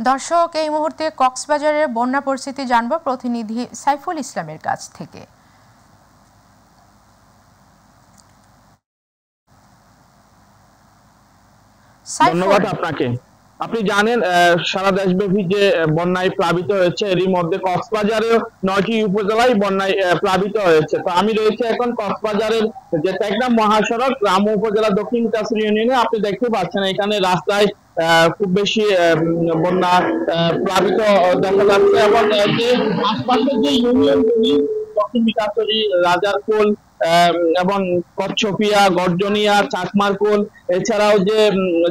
দর্শক, এই মুহূর্তে কক্সবাজারের বন্যা পরিস্থিতি জানব প্রতিনিধি সাইফুল ইসলামের কাছ থেকে। ধন্যবাদ আপনাকে। আপনি জানেন সারা দেশব্যাপী যে বন্যায় প্লাবিত হয়েছে, এরই মধ্যে কক্সবাজারেও 9টি উপজেলায় বন্যায় প্লাবিত হয়েছে। তো আমি রয়েছে এখন কক্সবাজারের যে টেকনাফ মহাসড়ক রামু উপজেলা দক্ষিণ কাছড়ি ইউনিয়নে। আপনি দেখতে পাচ্ছেন এখানে রাস্তায় খুব বেশি বন্যা প্লাবিত দেখা যাচ্ছে, এবং যে আশপাশের যে ইউনিয়নগুলি দক্ষিণ কাছড়ি, রাজারকুল এবং কচ্ছপিয়া, গর্জনিয়া, চাকমারকুল, এছাড়াও যে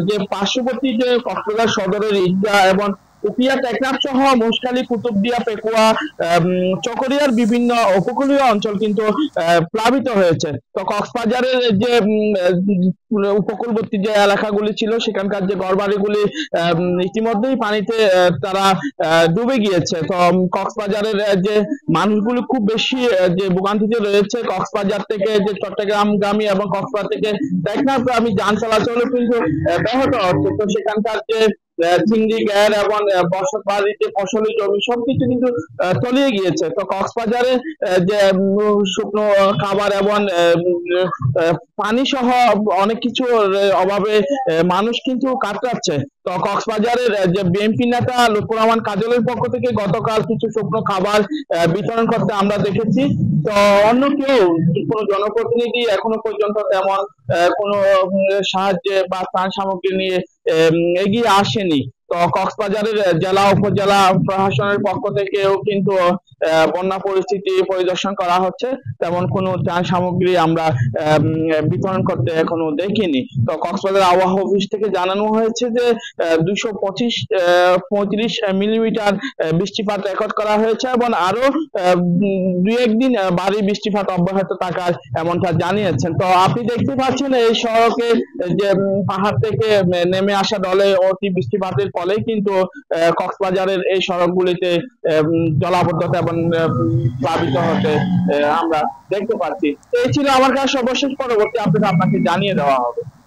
যে পার্শ্ববর্তী যে কক্সবাজার সদরের ঈদগাহ এবং উখিয়া, টেকনাফ সহ মহেশখালী, কুতুবদিয়া, পেকুয়া, চকরিয়ার বিভিন্ন উপকূলীয় অঞ্চল কিন্তু প্লাবিত হয়েছে। তো কক্সবাজারের যে উপকূলবর্তী যে এলাকাগুলি ছিল সেখানকার যে ঘরবাড়িগুলি ইতিমধ্যেই পানিতে তারা ডুবে গিয়েছে। তো কক্সবাজারের যে মানুষগুলো খুব বেশি যে ভোগান্তিতে রয়েছে। কক্সবাজার থেকে যে চট্টগ্রামগামী এবং কক্সবাজার থেকে টেকনাফগামী যান চলাচল কিন্তু ব্যাহত হচ্ছে। তো সেখানকার যে চিংড়ি, গ্যার এবং বসত বাড়ি, যে ফসলি জমি সবকিছু কিন্তু তলিয়ে গিয়েছে। তো কক্সবাজারে যে শুকনো খাবার এবং পানি সহ অনেক কিছুর অভাবে মানুষ কিন্তু কাতরাচ্ছে। তো কক্সবাজারের যে বিএনপি নেতা লুৎফর রহমান কাজলের পক্ষ থেকে গতকাল কিছু শুকনো খাবার বিতরণ করতে আমরা দেখেছি। তো অন্য কেউ, কোনো জনপ্রতিনিধি এখনো পর্যন্ত তেমন কোনো সাহায্যে বা ত্রাণ সামগ্রী নিয়ে এগিয়ে আসেনি। তো কক্সবাজারের জেলা উপজেলা প্রশাসনের পক্ষ থেকেও কিন্তু বন্যা পরিস্থিতি পরিদর্শন করা হচ্ছে, তেমন কোনো ত্রাণ সামগ্রী আমরা বিতরণ করতে এখনো দেখিনি। তো কক্সবাজার আবহাওয়া অফিস থেকে জানানো হয়েছে যে 235 মিলিমিটার বৃষ্টিপাত রেকর্ড করা হয়েছে, এবং আরো 2-1 দিন ভারী বৃষ্টিপাত অব্যাহত থাকার এমনটা জানিয়েছেন। তো আপনি দেখতে পাচ্ছেন এই সড়কে যে পাহাড় থেকে নেমে আসা দলে অতি বৃষ্টিপাতের ফলে কিন্তু কক্সবাজারের এই সড়কগুলিতে জলাবদ্ধতা এবং প্লাবিত হতে আমরা দেখতে পাচ্ছি। এই ছিল আমার কাছে সর্বশেষ, পরবর্তী আপডেট আপনাকে জানিয়ে দেওয়া হবে।